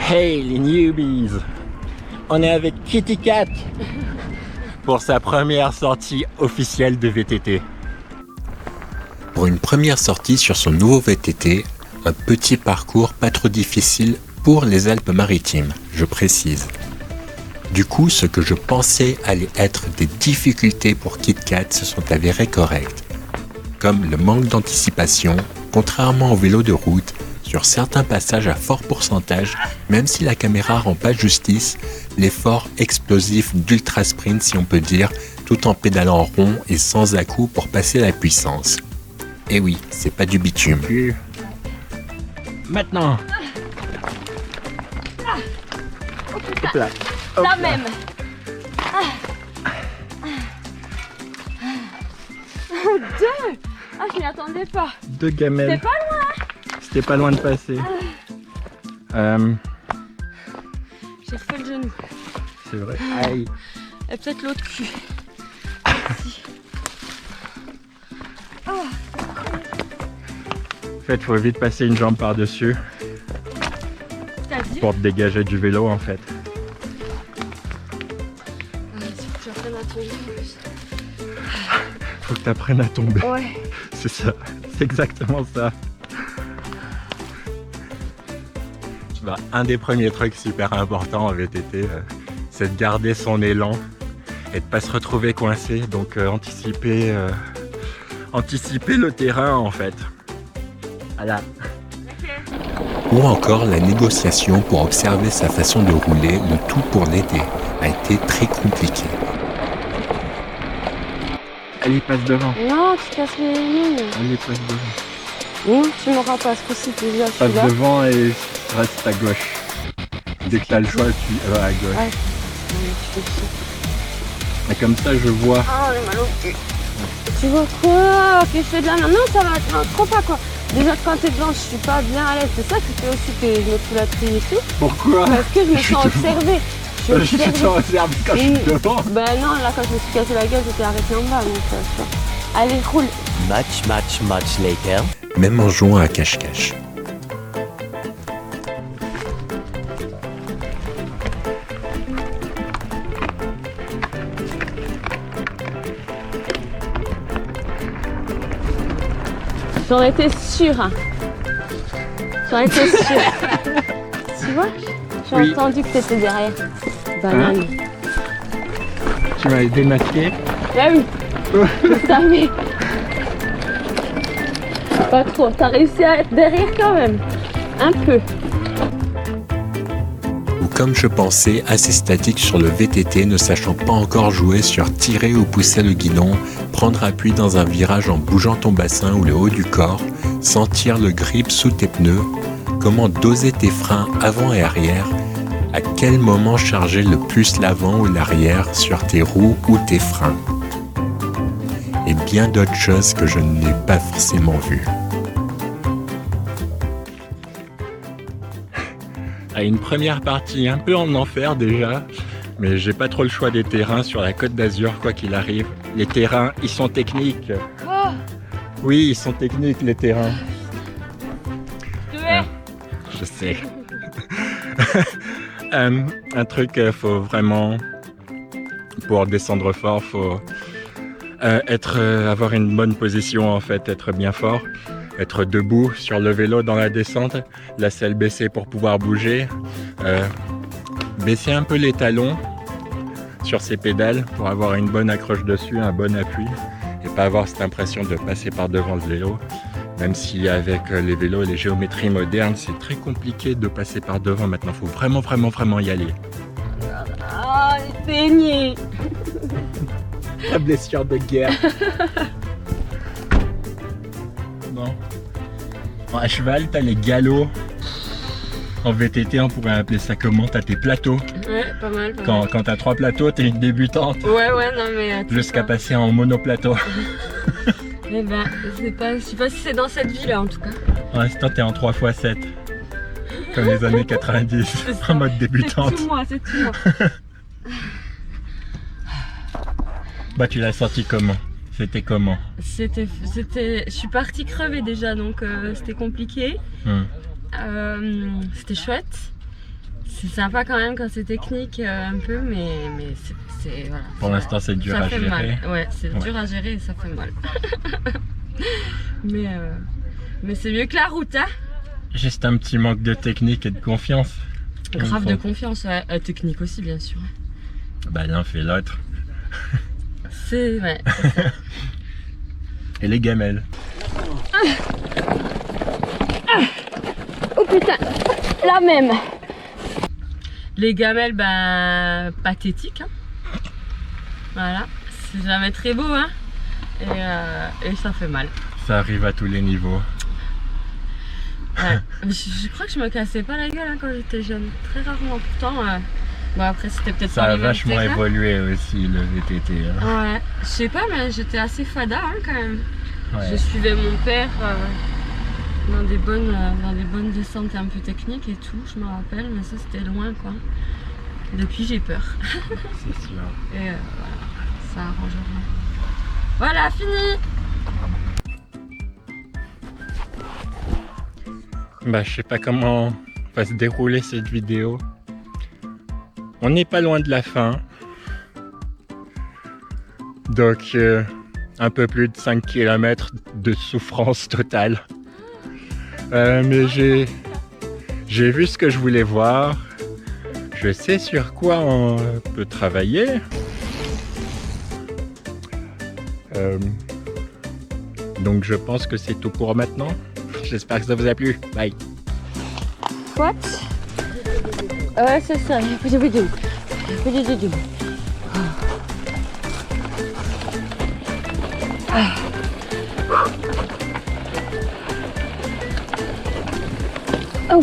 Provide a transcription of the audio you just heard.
Hey les newbies, on est avec Kitty Cat pour sa première sortie officielle de VTT. Pour une première sortie sur son nouveau VTT, un petit parcours pas trop difficile pour les Alpes-Maritimes, je précise. Du coup, ce que je pensais allait être des difficultés pour Kit Kat se sont avérées correctes, comme le manque d'anticipation, contrairement au vélo de route, sur certains passages à fort pourcentage, même si la caméra rend pas justice, l'effort explosif d'ultra sprint si on peut dire, tout en pédalant rond et sans à-coups pour passer la puissance. Et oui, c'est pas du bitume. Maintenant. Hop là. Hop Là là. même. Deux. Ah, je m'y attendais pas. Deux gamelles. C'était pas loin. C'était pas loin de passer. J'ai fait le genou. C'est vrai. Aïe. Et peut-être l'autre cul. Ici. En fait, faut vite passer une jambe par-dessus T'as dit? pour te dégager du vélo en fait. Tu vas faire à tomber en plus. Faut que tu apprennes à tomber. Ouais. C'est ça. C'est exactement ça. Bah, un des premiers trucs super importants en VTT, c'est de garder son élan et de pas se retrouver coincé. Donc anticiper le terrain en fait. Voilà. Ou encore la négociation pour observer sa façon de rouler, le tout pour l'été, a été très compliquée. Allez, passe devant. Non, tu casses les lignes. Allez, passe devant. Non, tu m'auras pas ce coup-ci, tu dis, je suis Passe là. devant et reste à gauche. Dès que tu as le choix, tu vas à gauche. Ouais. Ouais, tu fais chier. Et comme ça, je vois. Ah, j'ai mal au cul. Tu vois quoi? Ok, je fais de la merde. Non, ça va, non, trop pas quoi. Déjà, quand t'es devant, je suis pas bien à l'aise. C'est ça qui fait aussi que je me fous la trier et tout. Pourquoi? Parce que je me Je suis sens devant. observée. Je Je suis te observée. observe quand je suis devant. Bah non, là, quand je me suis cassé la gueule, j'étais arrêtée en bas. Donc, tu vois. Allez, roule. Much later. Même en jouant à cache-cache. J'en étais sûre. Hein. J'en étais sûre. Tu vois? J'ai Oui. entendu que t'étais derrière. Banane. Tu m'as démasqué. Bah oui, je savais. Pas trop, t'as réussi à être derrière quand même. Un peu. Ou comme je pensais, assez statique sur le VTT, ne sachant pas encore jouer sur tirer ou pousser le guidon, prendre appui dans un virage en bougeant ton bassin ou le haut du corps, sentir le grip sous tes pneus, comment doser tes freins avant et arrière, à quel moment charger le plus l'avant ou l'arrière sur tes roues ou tes freins. Et bien d'autres choses que je n'ai pas forcément vues. À une première partie un peu en enfer déjà, mais j'ai pas trop le choix des terrains sur la Côte d'Azur quoi qu'il arrive. Les terrains, ils sont techniques. Oh, Oui, ils sont techniques les terrains. je te hais. Je sais. Un truc, faut vraiment, pour descendre fort, faut avoir une bonne position en fait, être bien fort. Être debout sur le vélo dans la descente, la selle baissée pour pouvoir bouger, baisser un peu les talons sur ses pédales pour avoir une bonne accroche dessus, un bon appui et pas avoir cette impression de passer par devant le vélo. Même si avec les vélos et les géométries modernes, c'est très compliqué de passer par devant maintenant, il faut vraiment y aller. Ah, j'ai saigné. La blessure de guerre. Bon. À cheval, t'as les galops. En VTT, on pourrait appeler ça comment? T'as tes plateaux. Ouais, pas mal. Pas Quand t'as 3 plateaux, t'es une débutante. mal. Ouais, non mais. Jusqu'à passer en monoplateau. Eh ben, je sais pas si c'est dans cette vie là en tout cas. Pour l'instant, t'es en 3x7. Comme les années 90, en mode débutante. C'est tout moi. Bah, tu l'as senti comment? C'était comment? Je suis partie crever déjà, donc c'était compliqué. C'était chouette. C'est sympa quand même quand c'est technique un peu, mais c'est voilà. Pour l'instant, c'est dur à Ça fait gérer. mal. Ouais, c'est dur à gérer et ça fait mal. mais c'est mieux que la route, hein. Juste un petit manque de technique et de confiance. Grave de confiance, ouais. Technique aussi, bien sûr. Bah, l'un fait l'autre. C'est ouais, c'est ça. Et les gamelles. Oh putain, la même. Les gamelles, ben pathétiques. Hein. Voilà, c'est jamais très beau, hein. Et ça fait mal. Ça arrive à tous les niveaux. Ouais. Je crois que je me cassais pas la gueule hein, quand j'étais jeune, très rarement. Pourtant, bon après c'était peut-être Ça pas a les mêmes vachement terrains. évolué aussi le VTT. Hein. Ouais, je sais pas, mais j'étais assez fada hein, quand même. Ouais. Je suivais mon père dans des bonnes descentes un peu techniques et tout, je me rappelle, mais ça c'était loin quoi. Depuis j'ai peur. C'est sûr. Et voilà, ça arrangera. Voilà, fini. Bah, je sais pas comment va se dérouler cette vidéo. On n'est pas loin de la fin. Donc, un peu plus de 5 km de souffrance totale. Mais j'ai vu ce que je voulais voir. Je sais sur quoi on peut travailler. Donc, je pense que c'est tout pour maintenant. J'espère que ça vous a plu. Bye. What? Ouais, c'est ça. Oh,